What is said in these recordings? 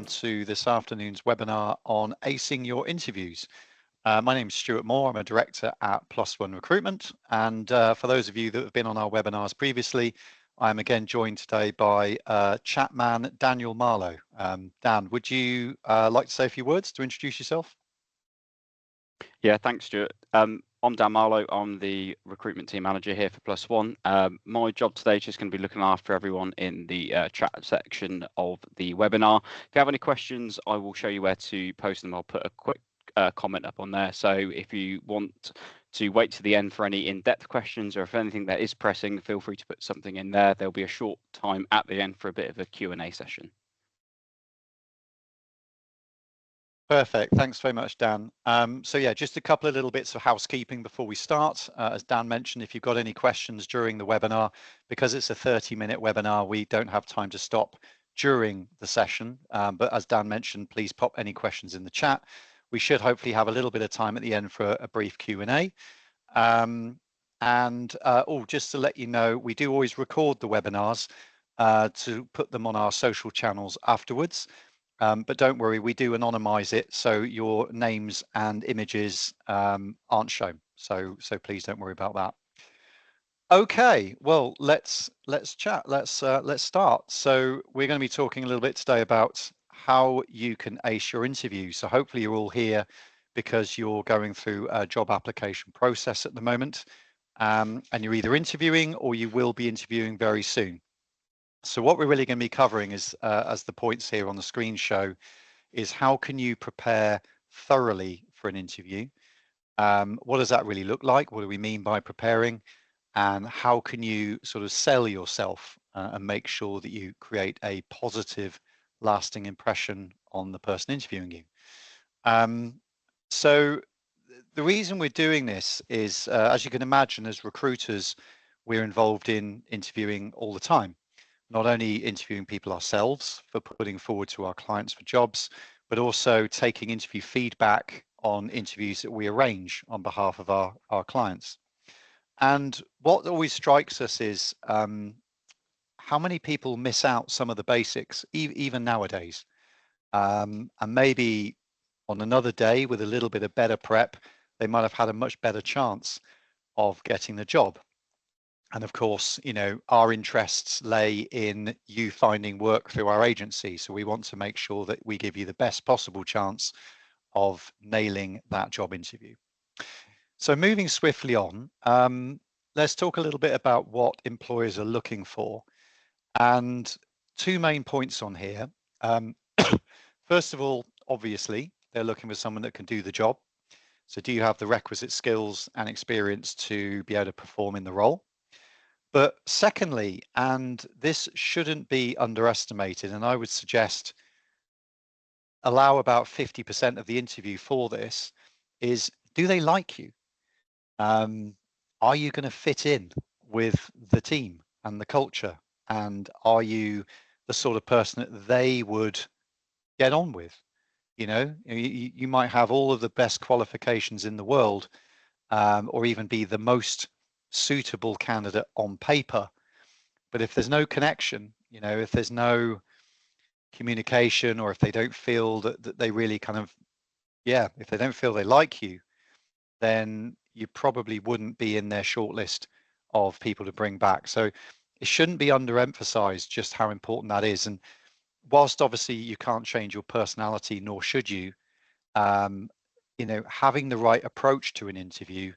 welcome to this afternoon's webinar on acing your interviews. My name is Stuart Moore. I'm a director at Plus One Recruitment, and for those of you that have been on our webinars previously, I'm again joined today by chat man Daniel Marlow. Dan, would you like to say a few words to introduce yourself? Yeah, thanks, Stuart. I'm Dan Marlow. I'm the recruitment team manager here for Plus One. My job today is just going to be looking after everyone in the chat section of the webinar. If you have any questions, I will show you where to post them. I'll put a quick comment up on there. So if you want to wait to the end for any in-depth questions, or if anything that is pressing, feel free to put something in there. There'll be a short time at the end for a bit of a Q&A session. Perfect. Thanks very much, Dan. So yeah, just a couple of little bits of housekeeping before we start. As Dan mentioned, if you've got any questions during the webinar, because it's a 30-minute webinar, we don't have time to stop during the session. But as Dan mentioned, please pop any questions in the chat. We should hopefully have a little bit of time at the end for a brief Q&A. Just to let you know, we do always record the webinars to put them on our social channels afterwards. But don't worry, we do anonymize it, so your names and images aren't shown. So please don't worry about that. Okay, well, let's chat. Let's start. So we're going to be talking a little bit today about how you can ace your interview. So hopefully you're all here because you're going through a job application process at the moment, and you're either interviewing or you will be interviewing very soon. So what we're really going to be covering is, as the points here on the screen show, is how can you prepare thoroughly for an interview? What does that really look like? What do we mean by preparing? And how can you sort of sell yourself and make sure that you create a positive, lasting impression on the person interviewing you? So the reason we're doing this is, as you can imagine, as recruiters, we're involved in interviewing all the time. Not only interviewing people ourselves for putting forward to our clients for jobs, but also taking interview feedback on interviews that we arrange on behalf of our clients. And what always strikes us is how many people miss out some of the basics, even nowadays. And maybe on another day with a little bit of better prep, they might have had a much better chance of getting the job. And of course, you know, our interests lay in you finding work through our agency. So we want to make sure that we give you the best possible chance of nailing that job interview. So moving swiftly on, let's talk a little bit about what employers are looking for. And two main points on here. First of all, obviously, they're looking for someone that can do the job. So do you have the requisite skills and experience to be able to perform in the role? But secondly, and this shouldn't be underestimated, and I would suggest allow about 50% of the interview for this, is do they like you? Are you going to fit in with the team and the culture? And are you the sort of person that they would get on with? You know, you might have all of the best qualifications in the world, or even be the most suitable candidate on paper. But if there's no connection, you know, if there's no communication, or if they don't feel that they really kind of, yeah, if they don't feel they like you, then you probably wouldn't be in their shortlist of people to bring back. So it shouldn't be underemphasized just how important that is. And whilst obviously you can't change your personality, nor should you, you know, having the right approach to an interview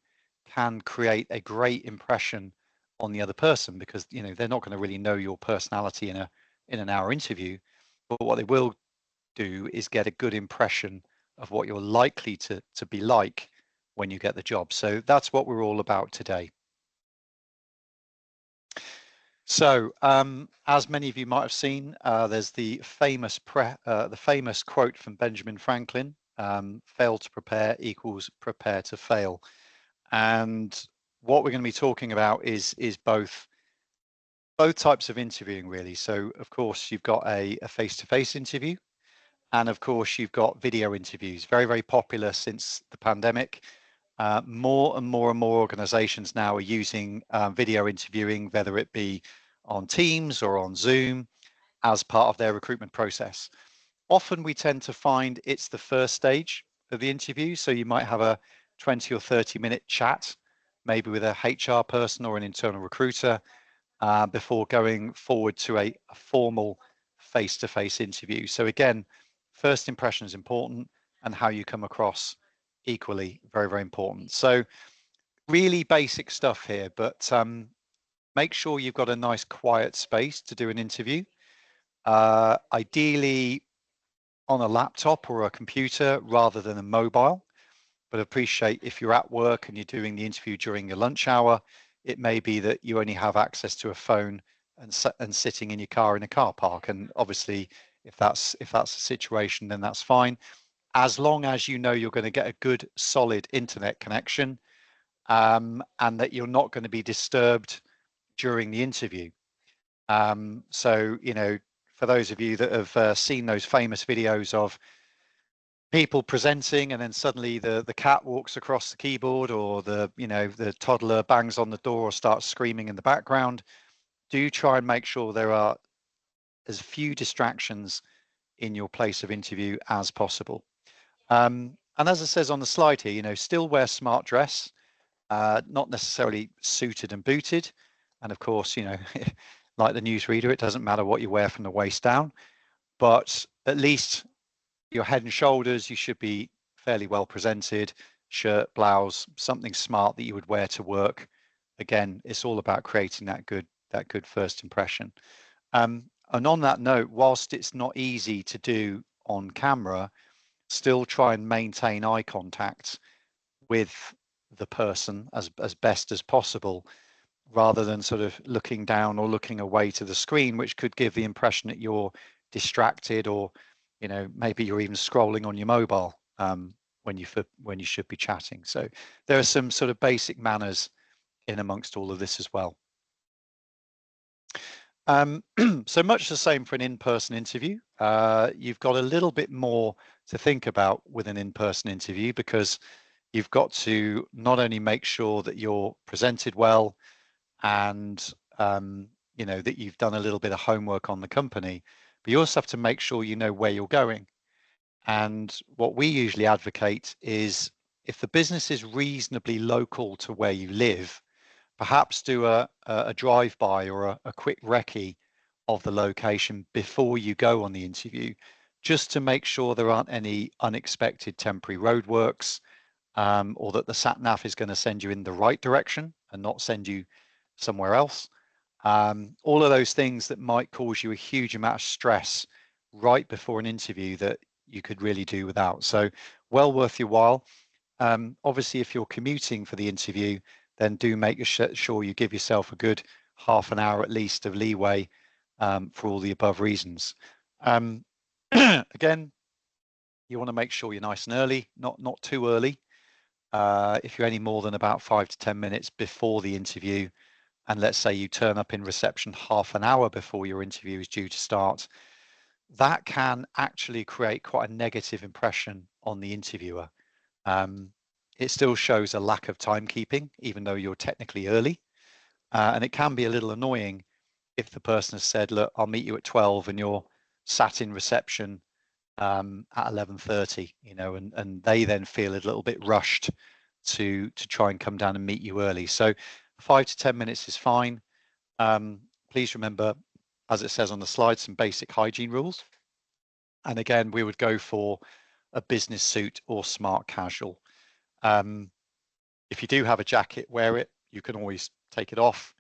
can create a great impression on the other person, because you know they're not going to really know your personality in an hour interview, but what they will do is get a good impression of what you're likely to be like when you get the job. So that's what we're all about today. So as many of you might have seen, there's the famous quote from Benjamin Franklin: fail to prepare equals prepare to fail. And what we're going to be talking about is both types of interviewing, really. So of course you've got a face-to-face interview, and of course you've got video interviews, very, very popular since the pandemic. More and more organizations now are using video interviewing, whether it be on Teams or on Zoom, as part of their recruitment process. Often we tend to find it's the first stage of the interview. So you might have a 20 or 30-minute chat, maybe with a HR person or an internal recruiter, before going forward to a formal face-to-face interview. So again, first impression is important, and how you come across equally very, very important. So really basic stuff here, but make sure you've got a nice quiet space to do an interview. Ideally on a laptop or a computer rather than a mobile, but appreciate if you're at work and you're doing the interview during your lunch hour, it may be that you only have access to a phone and sitting in your car in a car park. And obviously, if that's the situation, then that's fine, as long as you know you're going to get a good solid internet connection, and that you're not going to be disturbed during the interview. So, you know, for those of you that have seen those famous videos of people presenting and then suddenly the cat walks across the keyboard, or the toddler bangs on the door or starts screaming in the background, do try and make sure there are as few distractions in your place of interview as possible. And as it says on the slide here, you know, still wear smart dress, not necessarily suited and booted. And of course, you know, like the newsreader, it doesn't matter what you wear from the waist down, but at least your head and shoulders, you should be fairly well presented. Shirt, blouse, something smart that you would wear to work. Again, it's all about creating that good first impression. And on that note, whilst it's not easy to do on camera, still try and maintain eye contact with the person as best as possible, rather than sort of looking down or looking away to the screen, which could give the impression that you're distracted, or you know, maybe you're even scrolling on your mobile when you should be chatting. So there are some sort of basic manners in amongst all of this as well. So much the same for an in-person interview. You've got a little bit more to think about with an in-person interview, because you've got to not only make sure that you're presented well, and you know, that you've done a little bit of homework on the company, but you also have to make sure you know where you're going. And what we usually advocate is, if the business is reasonably local to where you live, perhaps do a drive-by or a quick recce of the location before you go on the interview, just to make sure there aren't any unexpected temporary roadworks, or that the sat nav is going to send you in the right direction and not send you somewhere else. All of those things that might cause you a huge amount of stress right before an interview that you could really do without. So well worth your while. Obviously, if you're commuting for the interview, then do make sure you give yourself a good half an hour at least of leeway, for all the above reasons. Again, you want to make sure you're nice and early, not too early. If you're any more than about 5 to 10 minutes before the interview, and let's say you turn up in reception half an hour before your interview is due to start, that can actually create quite a negative impression on the interviewer. It still shows a lack of timekeeping, even though you're technically early. And it can be a little annoying if the person has said, look, I'll meet you at 12, and you're sat in reception at 11:30, you know, and they then feel a little bit rushed to try and come down and meet you early. So 5 to 10 minutes is fine. Please remember, as it says on the slide, some basic hygiene rules. And again, we would go for a business suit or smart casual. If you do have a jacket, wear it. You can always take it off.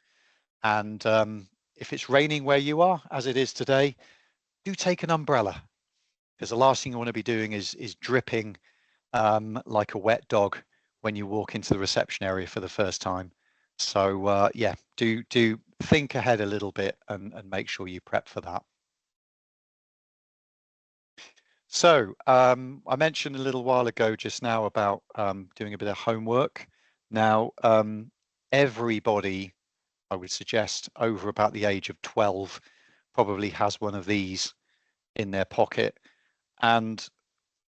And if it's raining where you are, as it is today, do take an umbrella, because the last thing you want to be doing is dripping like a wet dog when you walk into the reception area for the first time. So yeah, do think ahead a little bit and make sure you prep for that. So I mentioned a little while ago just now about doing a bit of homework. Now, everybody, I would suggest, over about the age of 12 probably has one of these in their pocket, and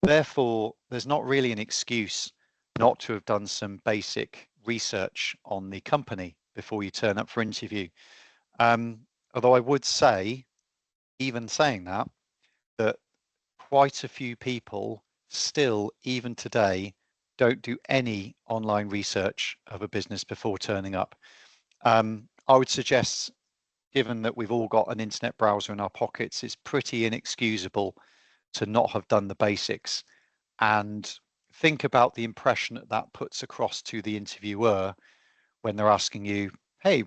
therefore there's not really an excuse not to have done some basic research on the company before you turn up for interview. Although I would say, even saying that quite a few people still, even today, don't do any online research of a business before turning up. I would suggest, given that we've all got an internet browser in our pockets, it's pretty inexcusable to not have done the basics. And think about the impression that that puts across to the interviewer when they're asking you, hey,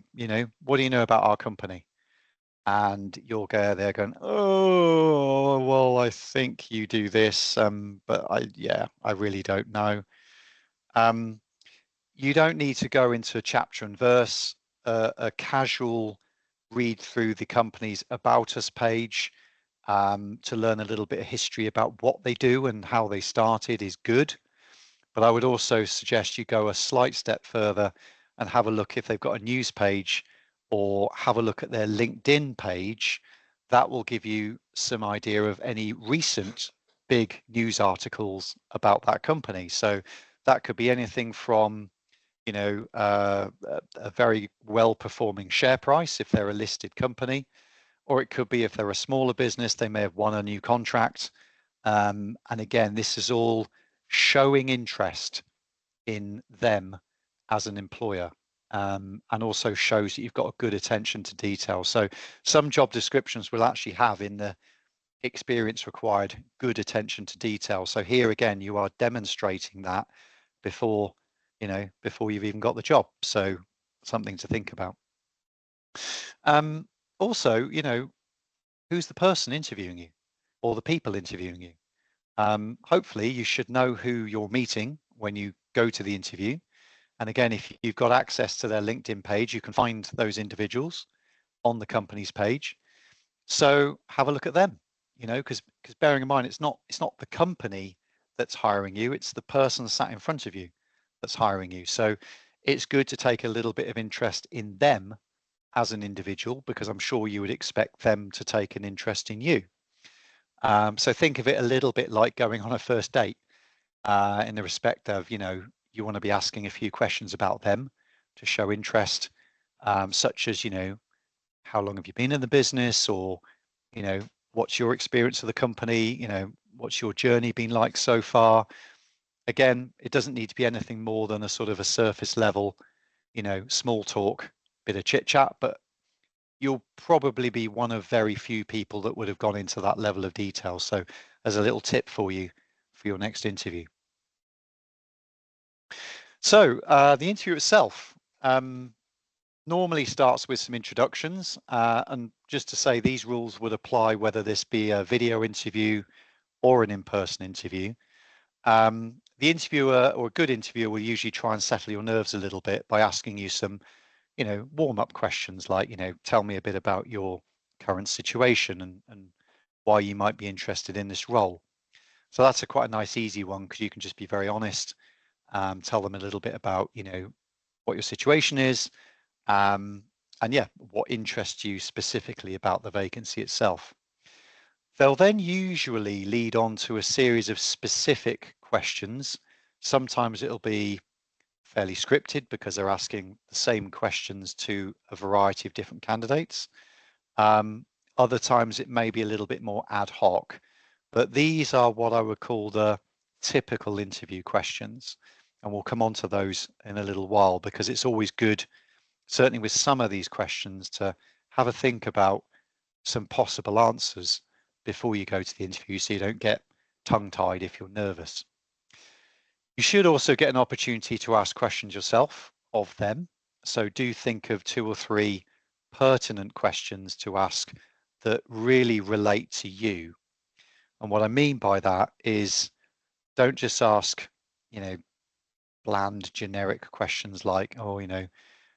what do you know about our company? And you'll go there going, oh, well, I think you do this, but I really don't know. You don't need to go into a chapter and verse. A casual read through the company's About Us page to learn a little bit of history about what they do and how they started is good. But I would also suggest you go a slight step further and have a look if they've got a news page, or have a look at their LinkedIn page. That will give you some idea of any recent big news articles about that company. So that could be anything from, a very well performing share price if they're a listed company, or it could be if they're a smaller business, they may have won a new contract. And again, this is all showing interest in them as an employer, and also shows that you've got a good attention to detail. So some job descriptions will actually have in the experience required good attention to detail. So here again, you are demonstrating that before you've even got the job. So something to think about. Also, who's the person interviewing you, or the people interviewing you? Hopefully you should know who you're meeting when you go to the interview. And again, if you've got access to their LinkedIn page, you can find those individuals on the company's page. So have a look at them, because bearing in mind, it's not the company that's hiring you, it's the person sat in front of you that's hiring you. So it's good to take a little bit of interest in them as an individual, because I'm sure you would expect them to take an interest in you. So think of it a little bit like going on a first date, in the respect of, you want to be asking a few questions about them to show interest, such as, how long have you been in the business, or, what's your experience of the company, what's your journey been like so far. Again, it doesn't need to be anything more than a sort of a surface level, small talk, bit of chit chat, but you'll probably be one of very few people that would have gone into that level of detail. So as a little tip for you for your next interview. So the interview itself normally starts with some introductions, and just to say, these rules would apply whether this be a video interview or an in-person interview. The interviewer, or a good interviewer, will usually try and settle your nerves a little bit by asking you some warm-up questions like, tell me a bit about your current situation and why you might be interested in this role. So that's quite a nice, easy one, because you can just be very honest, tell them a little bit about, what your situation is, and yeah, what interests you specifically about the vacancy itself. They'll then usually lead on to a series of specific questions. Sometimes it'll be fairly scripted because they're asking the same questions to a variety of different candidates. Other times it may be a little bit more ad hoc, but these are what I would call the typical interview questions. And we'll come on to those in a little while, because it's always good, certainly with some of these questions, to have a think about some possible answers before you go to the interview, so you don't get tongue-tied if you're nervous. You should also get an opportunity to ask questions yourself of them. So do think of 2 or 3 pertinent questions to ask that really relate to you. And what I mean by that is, don't just ask, bland, generic questions like, oh,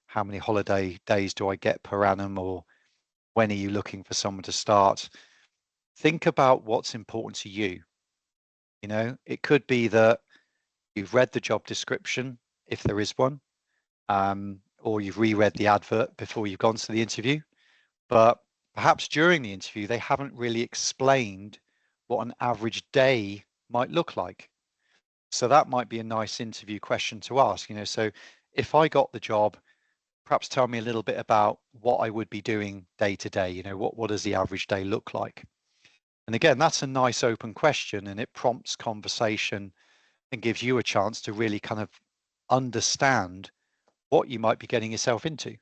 how many holiday days do I get per annum, or when are you looking for someone to start? Think about what's important to you. It could be that you've read the job description, if there is one, or you've reread the advert before you've gone to the interview, but perhaps during the interview, they haven't really explained what an average day might look like. So that might be a nice interview question to ask, so if I got the job, perhaps tell me a little bit about what I would be doing day to day, what does the average day look like? And again, that's a nice open question, and it prompts conversation and gives you a chance to really kind of understand what you might be getting yourself into,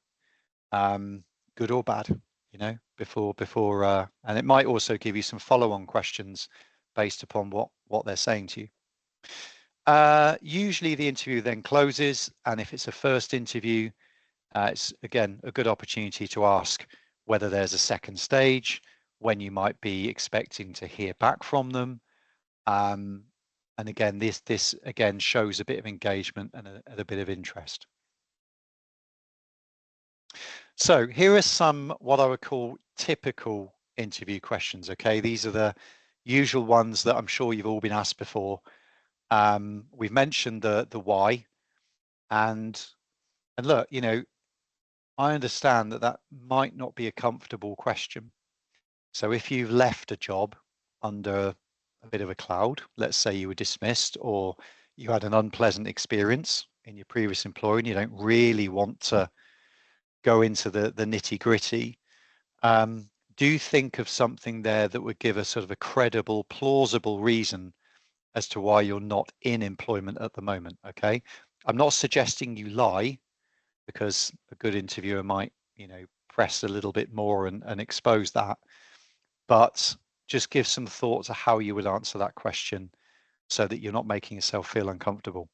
good or bad, you know, before and it might also give you some follow-on questions based upon what they're saying to you. Usually the interview then closes, and if it's a first interview, it's again a good opportunity to ask whether there's a second stage, when you might be expecting to hear back from them. And again, this again shows a bit of engagement and a bit of interest. So here are some what I would call typical interview questions. Okay, these are the usual ones that I'm sure you've all been asked before. We've mentioned the why, and look, you know, I understand that that might not be a comfortable question. So if you've left a job under a bit of a cloud, let's say you were dismissed or you had an unpleasant experience in your previous employer and you don't really want to go into the nitty gritty, do think of something there that would give a sort of a credible, plausible reason as to why you're not in employment at the moment. Okay, I'm not suggesting you lie, because a good interviewer might, you know, press a little bit more and expose that, but just give some thought to how you would answer that question so that you're not making yourself feel uncomfortable.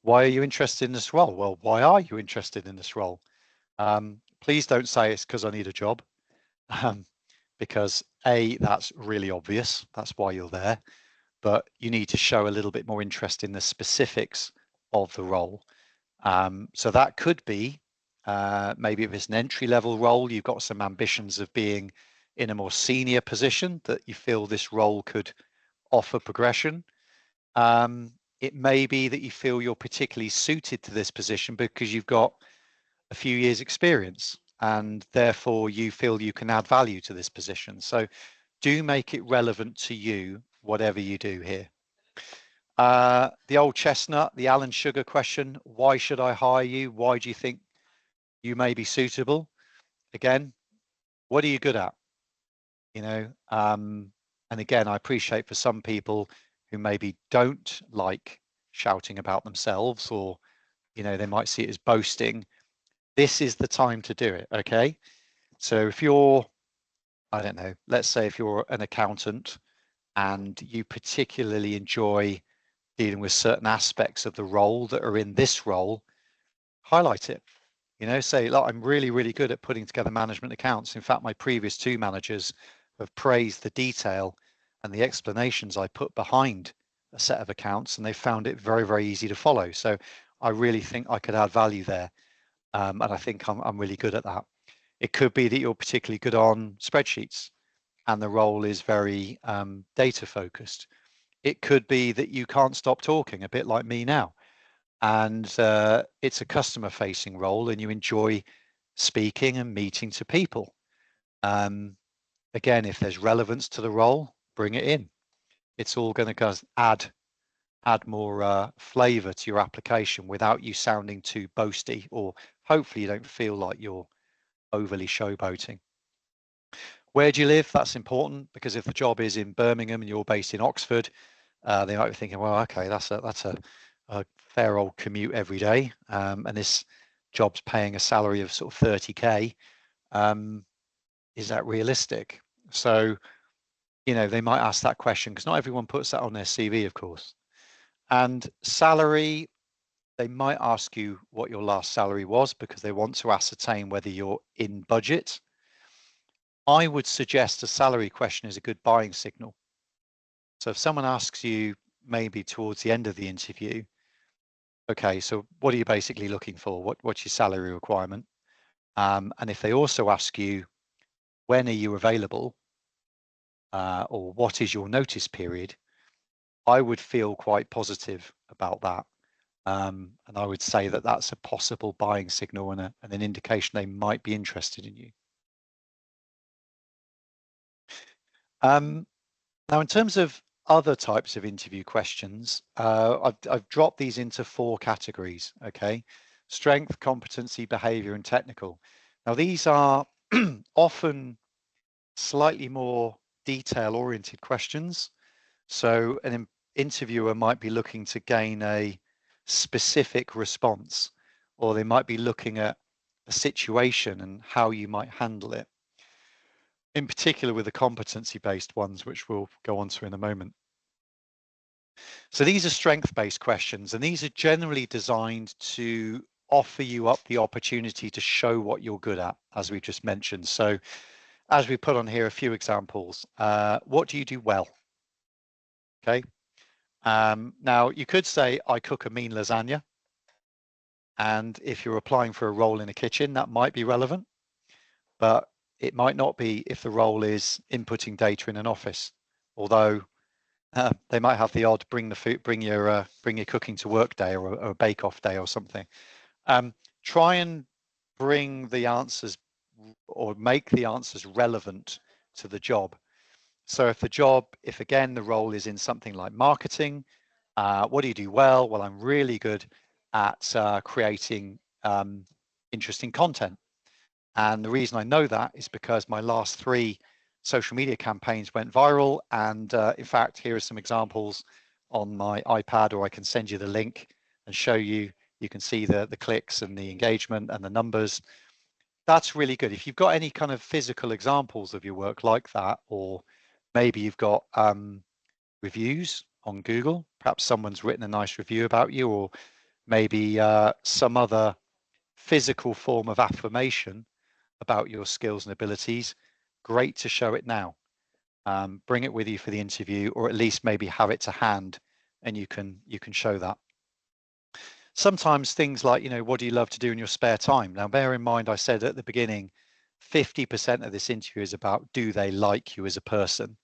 Why are you interested in this role? Well, why are you interested in this role? Please don't say it's because I need a job, because A, that's really obvious. That's why you're there. But you need to show a little bit more interest in the specifics of the role. So that could be, maybe if it's an entry-level role, you've got some ambitions of being in a more senior position that you feel this role could offer progression. It may be that you feel you're particularly suited to this position because you've got a few years experience and therefore you feel you can add value to this position. So do make it relevant to you, whatever you do here. The old chestnut, the Alan Sugar question, why should I hire you? Why do you think you may be suitable? Again, what are you good at? You know, and again, I appreciate for some people who maybe don't like shouting about themselves, or, you know, they might see it as boasting. This is the time to do it, okay? So if you're, I don't know, let's say if you're an accountant and you particularly enjoy dealing with certain aspects of the role that are in this role, highlight it. You know, say, look, I'm really, really good at putting together management accounts. In fact, my previous two managers have praised the detail and the explanations I put behind a set of accounts, and they found it very, very easy to follow. So I really think I could add value there. And I think I'm really good at that. It could be that you're particularly good on spreadsheets and the role is very data focused. It could be that you can't stop talking, a bit like me now. And it's a customer facing role and you enjoy speaking and meeting to people. Again, if there's relevance to the role, bring it in. It's all going to add more flavor to your application without you sounding too boasty, or hopefully you don't feel like you're overly showboating. Where do you live? That's important, because if the job is in Birmingham and you're based in Oxford, they might be thinking, well, okay, that's a fair old commute every day, and this job's paying a salary of sort of 30k. Is that realistic? So, you know, they might ask that question because not everyone puts that on their CV, of course. And salary, they might ask you what your last salary was because they want to ascertain whether you're in budget. I would suggest a salary question is a good buying signal. So if someone asks you maybe towards the end of the interview, okay, so what are you basically looking for? What's your salary requirement? And if they also ask you, when are you available? Or what is your notice period? I would feel quite positive about that. And I would say that that's a possible buying signal and an indication they might be interested in you. Now, in terms of other types of interview questions, I've dropped these into 4 categories, okay? Strength, competency, behavior, and technical. Now, these are often slightly more detail-oriented questions. So an interviewer might be looking to gain a specific response, or they might be looking at a situation and how you might handle it. In particular with the competency-based ones, which we'll go on to in a moment. So these are strength-based questions, and these are generally designed to offer you up the opportunity to show what you're good at, as we just mentioned. So as we put on here a few examples, what do you do well? Okay. Now you could say, I cook a mean lasagna. And if you're applying for a role in a kitchen, that might be relevant, but it might not be if the role is inputting data in an office, although they might have the odd bring your cooking to work day, or a bake-off day or something. Try and bring the answers, or make the answers relevant to the job. So if again the role is in something like marketing, what do you do well? Well, I'm really good at creating interesting content. And the reason I know that is because my last 3 social media campaigns went viral. And in fact, here are some examples on my iPad, or I can send you the link and show you. You can see the clicks and the engagement and the numbers. That's really good. If you've got any kind of physical examples of your work like that, or maybe you've got reviews on Google, perhaps someone's written a nice review about you, or maybe some other physical form of affirmation about your skills and abilities, great to show it now. Bring it with you for the interview, or at least maybe have it to hand, and you can show that. Sometimes things like, what do you love to do in your spare time? Now, bear in mind, I said at the beginning, 50% of this interview is about, do they like you as a person?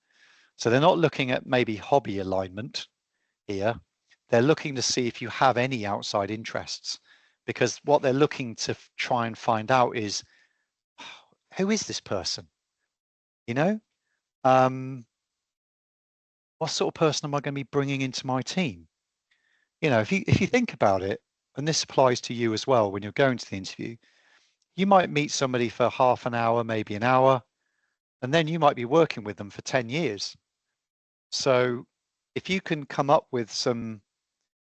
So they're not looking at maybe hobby alignment here. They're looking to see if you have any outside interests, because what they're looking to try and find out is, who is this person? What sort of person am I going to be bringing into my team? If you think about it, and this applies to you as well, when you're going to the interview, you might meet somebody for half an hour, maybe an hour, and then you might be working with them for 10 years. So if you can come up with some,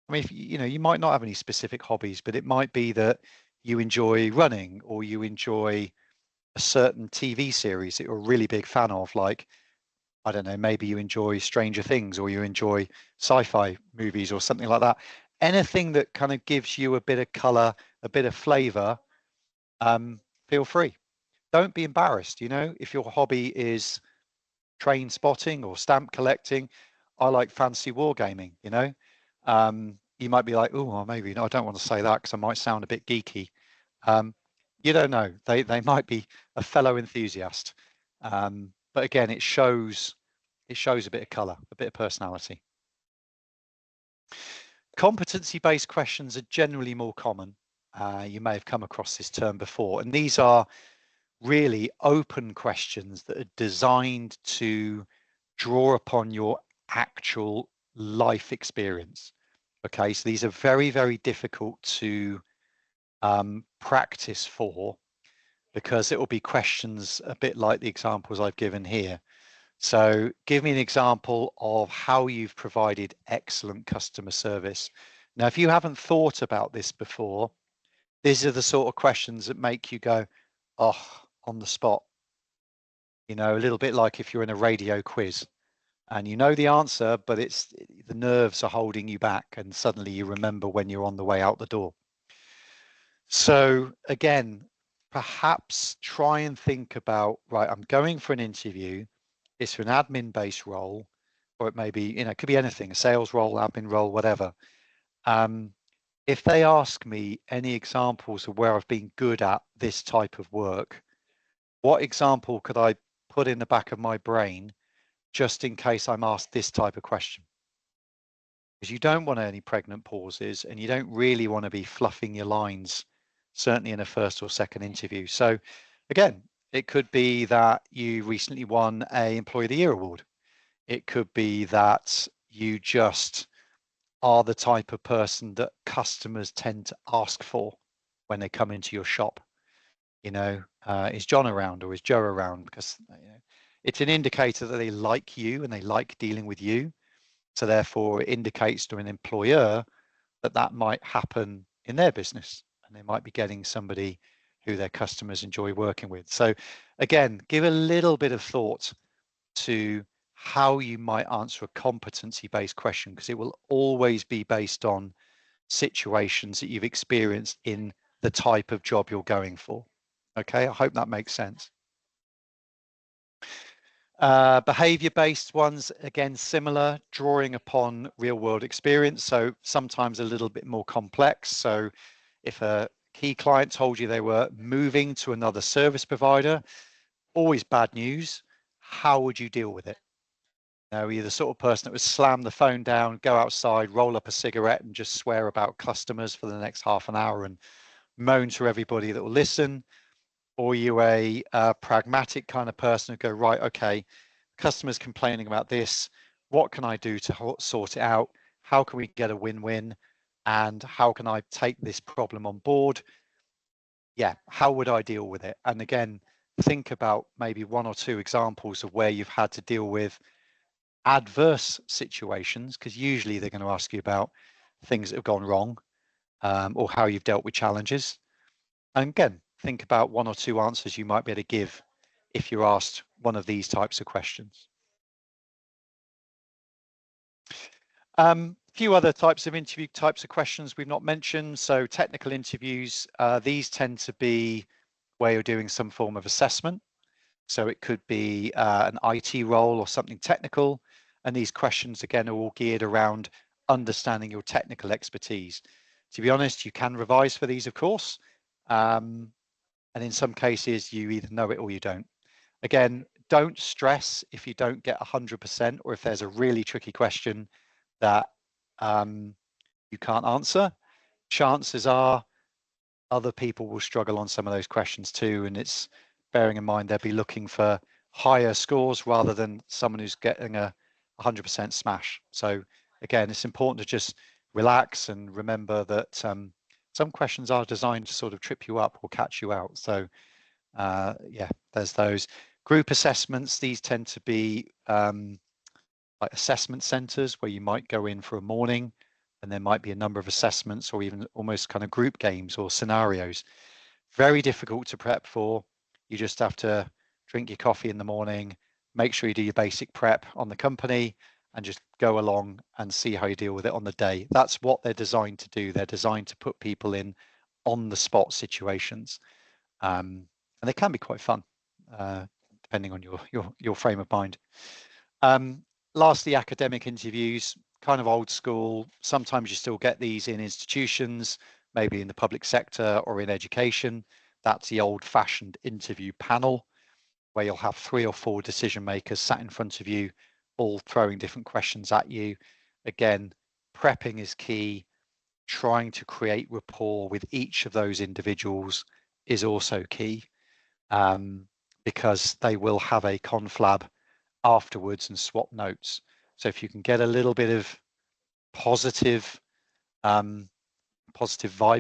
you might not have any specific hobbies, but it might be that you enjoy running, or you enjoy a certain TV series that you're a really big fan of, like, I don't know, maybe you enjoy Stranger Things, or you enjoy sci-fi movies or something like that. Anything that kind of gives you a bit of color, a bit of flavor, feel free. Don't be embarrassed. If your hobby is train spotting or stamp collecting, I like fancy wargaming. You might be like, oh, well, maybe I don't want to say that because I might sound a bit geeky. You don't know. They might be a fellow enthusiast. But again, it shows a bit of color, a bit of personality. Competency-based questions are generally more common. You may have come across this term before, and these are really open questions that are designed to draw upon your actual life experience. Okay, so these are very, very difficult to practice for, because it will be questions a bit like the examples I've given here. So give me an example of how you've provided excellent customer service. Now, if you haven't thought about this before, these are the sort of questions that make you go, oh, on the spot. A little bit like if you're in a radio quiz and you know the answer, but the nerves are holding you back, and suddenly you remember when you're on the way out the door. So again, perhaps try and think about, right, I'm going for an interview. It's for an admin-based role, or it may be, it could be anything, a sales role, admin role, whatever. If they ask me any examples of where I've been good at this type of work, what example could I put in the back of my brain just in case I'm asked this type of question? Because you don't want any pregnant pauses, and you don't really want to be fluffing your lines, certainly in a first or second interview. So again, it could be that you recently won an Employee of the Year award. It could be that you just are the type of person that customers tend to ask for when they come into your shop. Is John around, or is Joe around? Because it's an indicator that they like you and they like dealing with you. So therefore, it indicates to an employer that that might happen in their business, and they might be getting somebody who their customers enjoy working with. So again, give a little bit of thought to how you might answer a competency-based question, because it will always be based on situations that you've experienced in the type of job you're going for. Okay, I hope that makes sense. Behavior-based ones, again, similar, drawing upon real-world experience, so sometimes a little bit more complex. So if a key client told you they were moving to another service provider, always bad news. How would you deal with it? Now, you're the sort of person that would slam the phone down, go outside, roll up a cigarette and just swear about customers for the next half an hour and moan to everybody that will listen. Or you're a pragmatic kind of person who go, right, okay, customers complaining about this. What can I do to sort it out? How can we get a win-win? And how can I take this problem on board? Yeah, how would I deal with it? And again, think about maybe one or two examples of where you've had to deal with adverse situations, because usually they're going to ask you about things that have gone wrong, or how you've dealt with challenges. And again, think about one or two answers you might be able to give if you're asked one of these types of questions. Few other types of interview types of questions we've not mentioned. So technical interviews, these tend to be where you're doing some form of assessment. So it could be an IT role or something technical. And these questions, again, are all geared around understanding your technical expertise. To be honest, you can revise for these, of course. And in some cases, you either know it or you don't. Again, don't stress if you don't get 100% or if there's a really tricky question that you can't answer. Chances are other people will struggle on some of those questions too, and it's bearing in mind they'll be looking for higher scores rather than someone who's getting a 100% smash. So again, it's important to just relax and remember that some questions are designed to sort of trip you up or catch you out. So yeah, there's those. Group assessments, these tend to be like assessment centers where you might go in for a morning and there might be a number of assessments or even almost kind of group games or scenarios. Very difficult to prep for. You just have to drink your coffee in the morning, make sure you do your basic prep on the company and just go along and see how you deal with it on the day. That's what they're designed to do. They're designed to put people in on the spot situations. And they can be quite fun, depending on your frame of mind. Lastly, academic interviews, kind of old school. Sometimes you still get these in institutions, maybe in the public sector or in education. That's the old-fashioned interview panel, where you'll have 3 or 4 decision makers sat in front of you, all throwing different questions at you. Again, prepping is key. Trying to create rapport with each of those individuals is also key, because they will have a conflab afterwards and swap notes. So if you can get a little bit of positive vibe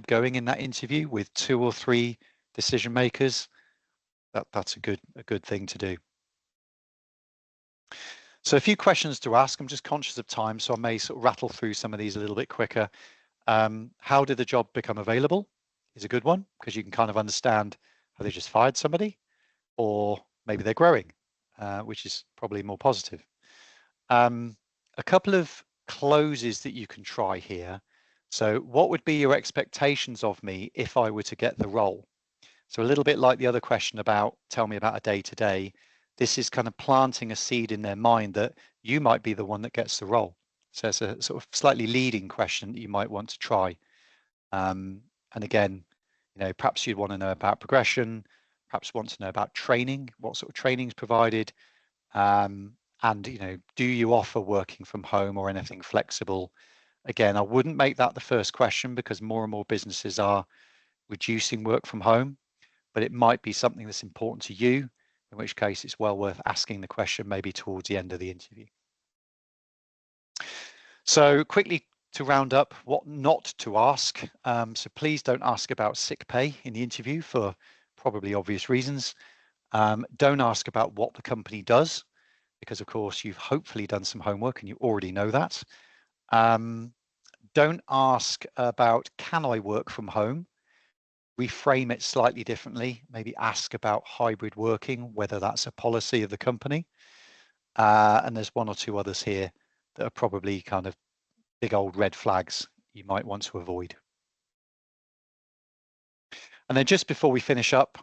going in that interview with 2 or 3 decision makers, that's a good thing to do. So a few questions to ask. I'm just conscious of time, so I may sort of rattle through some of these a little bit quicker. How did the job become available is a good one, because you can kind of understand how they just fired somebody, or maybe they're growing, which is probably more positive. A couple of closes that you can try here. So what would be your expectations of me if I were to get the role? So a little bit like the other question about tell me about a day to day, this is kind of planting a seed in their mind that you might be the one that gets the role. So it's a sort of slightly leading question that you might want to try. And again, you know, perhaps you'd want to know about progression, perhaps want to know about training, what sort of training is provided, and you know, do you offer working from home or anything flexible? Again, I wouldn't make that the first question, because more and more businesses are reducing work from home, but it might be something that's important to you, in which case it's well worth asking the question maybe towards the end of the interview. So quickly to round up what not to ask. So please don't ask about sick pay in the interview for probably obvious reasons. Don't ask about what the company does, because of course you've hopefully done some homework and you already know that. Don't ask about, can I work from home? Reframe it slightly differently. Maybe ask about hybrid working, whether that's a policy of the company. And there's one or two others here that are probably kind of big old red flags you might want to avoid. And then just before we finish up,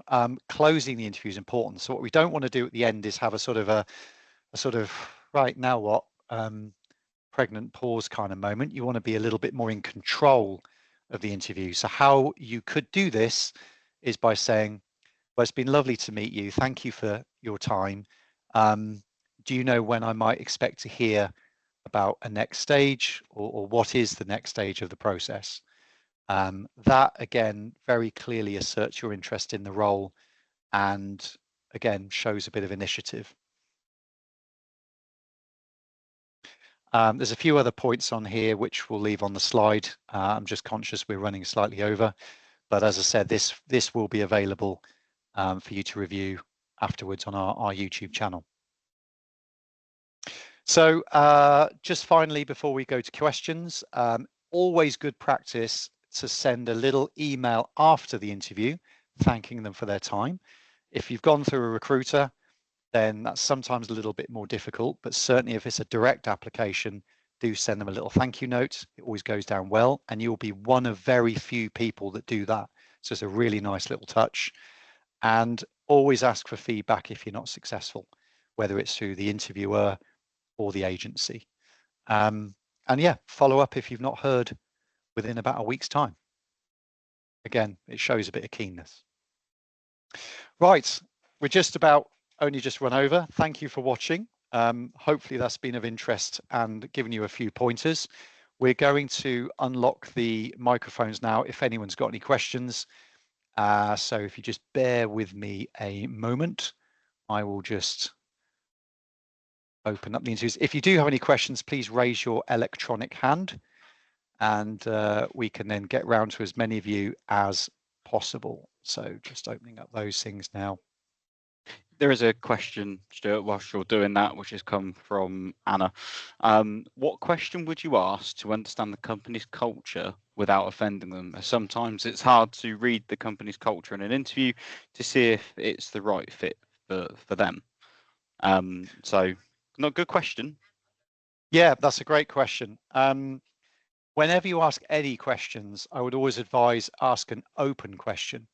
closing the interview is important. So what we don't want to do at the end is have a sort of right, now what, pregnant pause kind of moment. You want to be a little bit more in control of the interview. So how you could do this is by saying, well, it's been lovely to meet you. Thank you for your time. Do you know when I might expect to hear about a next stage, or what is the next stage of the process? That again very clearly asserts your interest in the role and again shows a bit of initiative. There's a few other points on here which we'll leave on the slide. I'm just conscious we're running slightly over, but as I said, this will be available for you to review afterwards on our YouTube channel. So just finally, before we go to questions, always good practice to send a little email after the interview, thanking them for their time. If you've gone through a recruiter, then that's sometimes a little bit more difficult, but certainly if it's a direct application, do send them a little thank you note. It always goes down well, and you'll be one of very few people that do that. So it's a really nice little touch. And always ask for feedback if you're not successful, whether it's through the interviewer or the agency. And yeah, follow up if you've not heard within about a week's time. Again, it shows a bit of keenness. Right, we're just about only just run over. Thank you for watching. Hopefully that's been of interest and given you a few pointers. We're going to unlock the microphones now if anyone's got any questions. So if you just bear with me a moment, I will just open up the interviews. If you do have any questions, please raise your electronic hand and we can then get round to as many of you as possible. So just opening up those things now. There is a question, Stuart, whilst you're doing that, which has come from Anna. What question would you ask to understand the company's culture without offending them? Sometimes it's hard to read the company's culture in an interview to see if it's the right fit for them. So, not a good question. Yeah, that's a great question. Whenever you ask any questions, I would always advise ask an open question.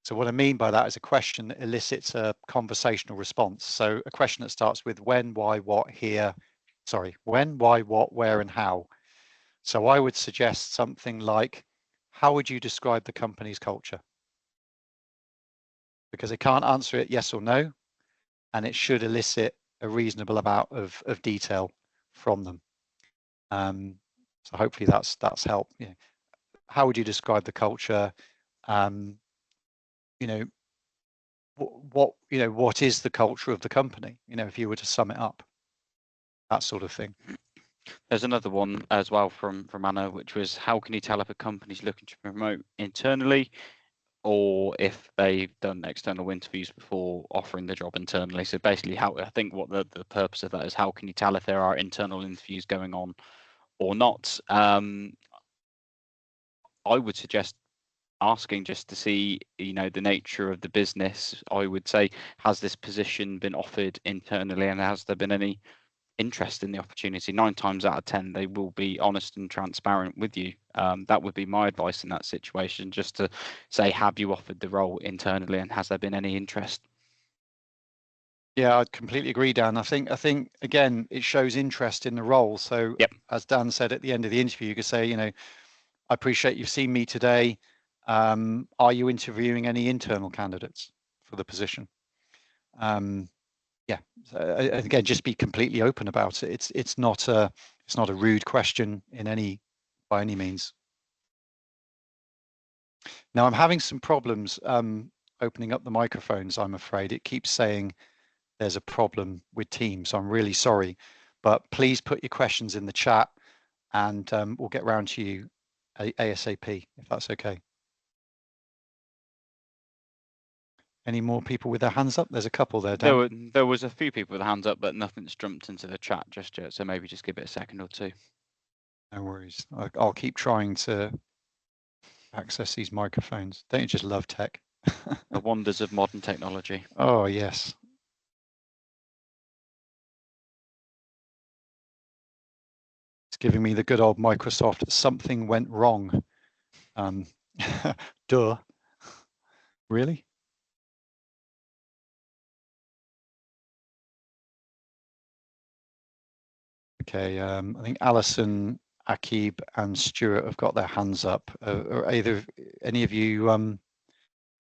So what I mean by that is a question that elicits a conversational response. So a question that starts with when, why, what, here, when, why, what, where, and how. So I would suggest something like, how would you describe the company's culture? Because they can't answer it yes or no, and it should elicit a reasonable amount of detail from them. So hopefully that's helped. You know, how would you describe the culture? You know, what is the culture of the company? You know, if you were to sum it up, that sort of thing. There's another one as well from Anna, which was, how can you tell if a company's looking to promote internally or if they've done external interviews before offering the job internally? So basically, how I think what the purpose of that is, how can you tell if there are internal interviews going on or not? I would suggest asking just to see, you know, the nature of the business. I would say, has this position been offered internally, and has there been any interest in the opportunity? 9 times out of 10 they will be honest and transparent with you. That would be my advice in that situation, just to say, have you offered the role internally and has there been any interest? Yeah, I completely agree, Dan. I think again it shows interest in the role. So Yep. As Dan said at the end of the interview, you could say, you know, I appreciate you've seen me today. Are you interviewing any internal candidates for the position? Yeah, so again, just be completely open about it. It's not a rude question by any means. Now I'm having some problems opening up the microphones. I'm afraid it keeps saying there's a problem with Teams. So I'm really sorry, but please put your questions in the chat and we'll get round to you ASAP if that's okay. Any more people with their hands up? There's a couple there, Dan. There was a few people with hands up, but nothing's jumped into the chat just yet. So maybe just give it a second or two. No worries. I'll keep trying to access these microphones. Don't you just love tech? The wonders of modern technology. Oh, yes. It's giving me the good old Microsoft, something went wrong. Duh. Really? Okay, I think Alison, Akib, and Stuart have got their hands up. Are any of you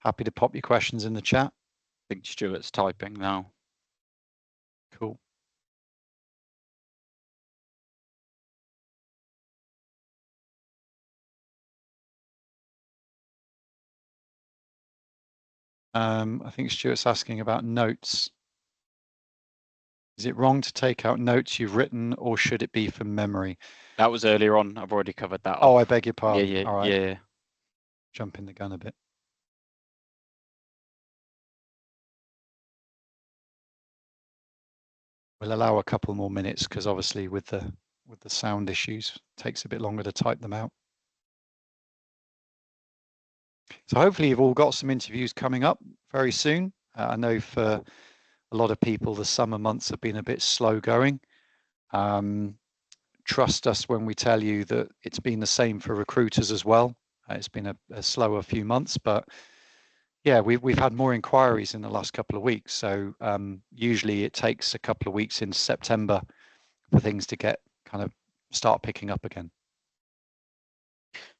happy to pop your questions in the chat? I think Stuart's typing now. Cool. I think Stuart's asking about notes. Is it wrong to take out notes you've written, or should it be from memory? That was earlier on. I've already covered that. Oh, off. I beg your pardon. Yeah. All right. Yeah. Jumping the gun a bit. We'll allow a couple more minutes because obviously with the sound issues, it takes a bit longer to type them out. So hopefully you've all got some interviews coming up very soon. I know for a lot of people, the summer months have been a bit slow going. Trust us when we tell you that it's been the same for recruiters as well. It's been a slower few months, but yeah, we've had more inquiries in the last couple of weeks. So usually it takes a couple of weeks in September for things to get kind of start picking up again.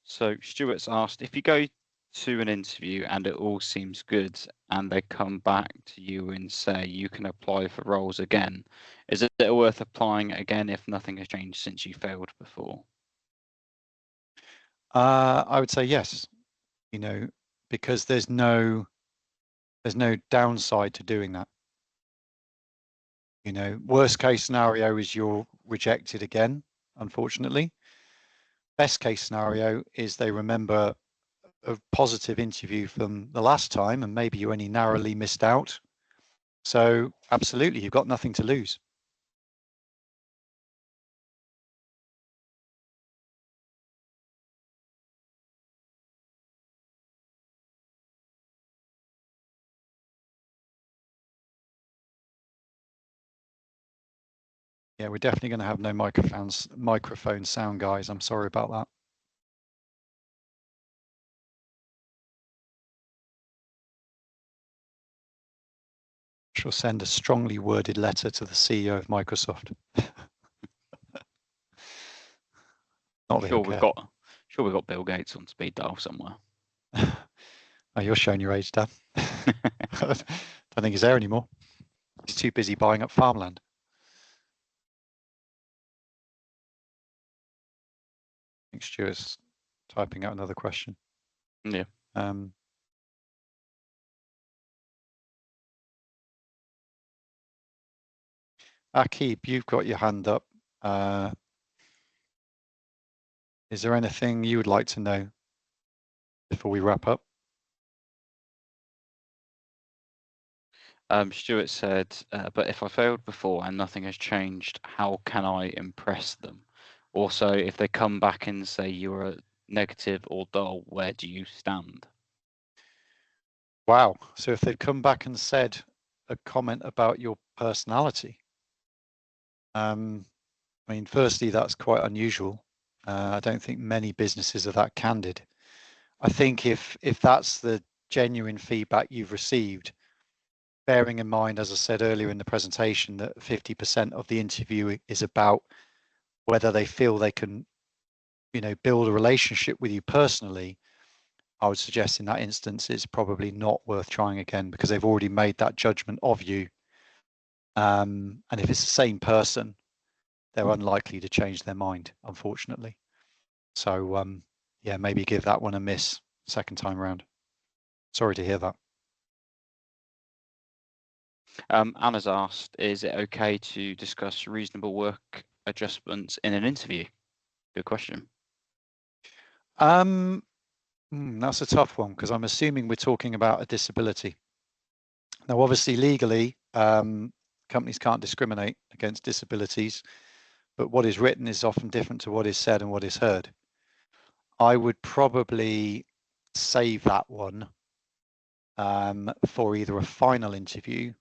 So Stuart's asked, if you go to an interview and it all seems good and they come back to you and say you can apply for roles again, is it worth applying again if nothing has changed since you failed before? I would say yes, because there's no downside to doing that. Worst case scenario is you're rejected again, unfortunately. Best case scenario is they remember a positive interview from the last time and maybe you only narrowly missed out. So absolutely, you've got nothing to lose. Yeah, we're definitely going to have no microphone sound, guys. I'm sorry about that. Shall send a strongly worded letter to the CEO of Microsoft. Not Sure, we've got Bill Gates on speed dial somewhere. Oh, you're showing your age, Dan. I don't think he's there anymore. He's too busy buying up farmland. I think Stuart's typing out another question. Yeah. Akib, you've got your hand up. Is there anything you would like to know before we wrap up? Stuart said, but if I failed before and nothing has changed, how can I impress them? Also, if they come back and say you're negative or dull, where do you stand? Wow. So if they'd come back and said a comment about your personality, I mean, firstly, that's quite unusual. I don't think many businesses are that candid. I think if that's the genuine feedback you've received, bearing in mind, as I said earlier in the presentation, that 50% of the interview is about whether they feel they can, build a relationship with you personally, I would suggest in that instance it's probably not worth trying again because they've already made that judgment of you. And if it's the same person, they're unlikely to change their mind, unfortunately. So yeah, maybe give that one a miss second time round. Sorry to hear that. Anna's asked, is it okay to discuss reasonable work adjustments in an interview? Good question. That's a tough one because I'm assuming we're talking about a disability. Now, obviously, legally, companies can't discriminate against disabilities, but what is written is often different to what is said and what is heard. I would probably save that one for either a final interview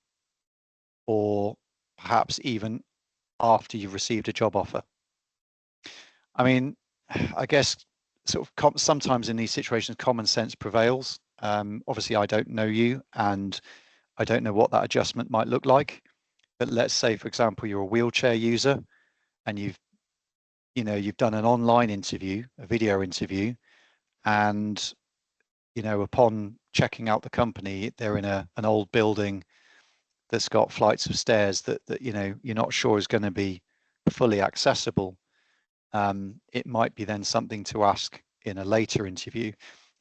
or perhaps even after you've received a job offer. I mean, I guess sort of sometimes in these situations, common sense prevails. Obviously, I don't know you and I don't know what that adjustment might look like. But let's say, for example, you're a wheelchair user and you've done an online interview, a video interview, and upon checking out the company, they're in an old building that's got flights of stairs that you're not sure is going to be fully accessible. It might be then something to ask in a later interview.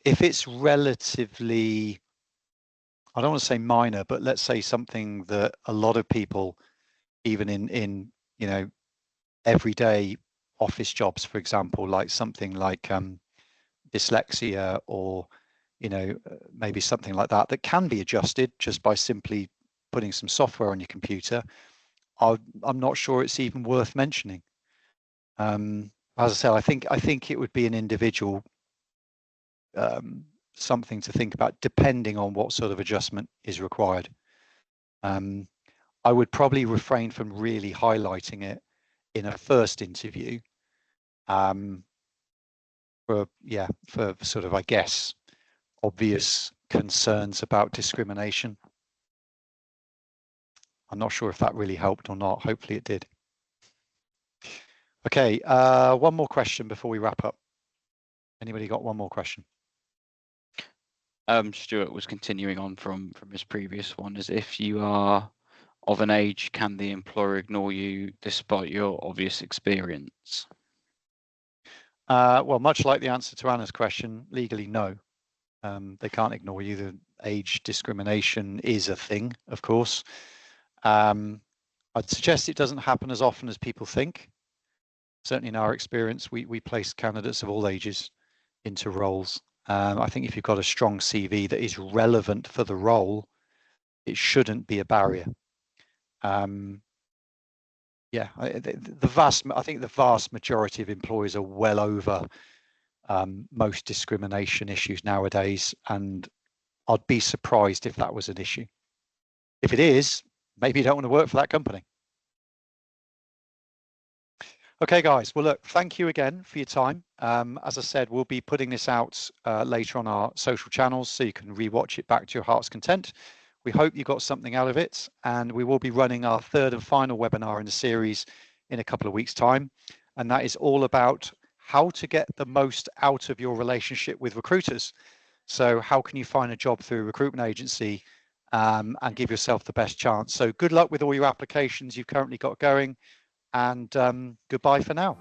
If it's relatively, I don't want to say minor, but let's say something that a lot of people, even in everyday office jobs, for example, like something like dyslexia or maybe something like that can be adjusted just by simply putting some software on your computer, I'm not sure it's even worth mentioning. As I said, I think it would be an individual something to think about depending on what sort of adjustment is required. I would probably refrain from really highlighting it in a first interview for sort of, I guess, obvious concerns about discrimination. I'm not sure if that really helped or not. Hopefully it did. Okay, one more question before we wrap up. Anybody got one more question? Stuart was continuing on from his previous one, as if you are of an age, can the employer ignore you despite your obvious experience? Well, much like the answer to Anna's question, legally, no. They can't ignore you. The age discrimination is a thing, of course. I'd suggest it doesn't happen as often as people think. Certainly in our experience, we place candidates of all ages into roles. I think if you've got a strong CV that is relevant for the role, it shouldn't be a barrier. Yeah, I think the vast majority of employers are well over most discrimination issues nowadays, and I'd be surprised if that was an issue. If it is, maybe you don't want to work for that company. Okay, guys. Well, look, thank you again for your time. As I said, we'll be putting this out later on our social channels so you can rewatch it back to your heart's content. We hope you got something out of it, and we will be running our third and final webinar in the series in a couple of weeks' time. And that is all about how to get the most out of your relationship with recruiters. So how can you find a job through a recruitment agency and give yourself the best chance? So good luck with all your applications you've currently got going, and goodbye for now.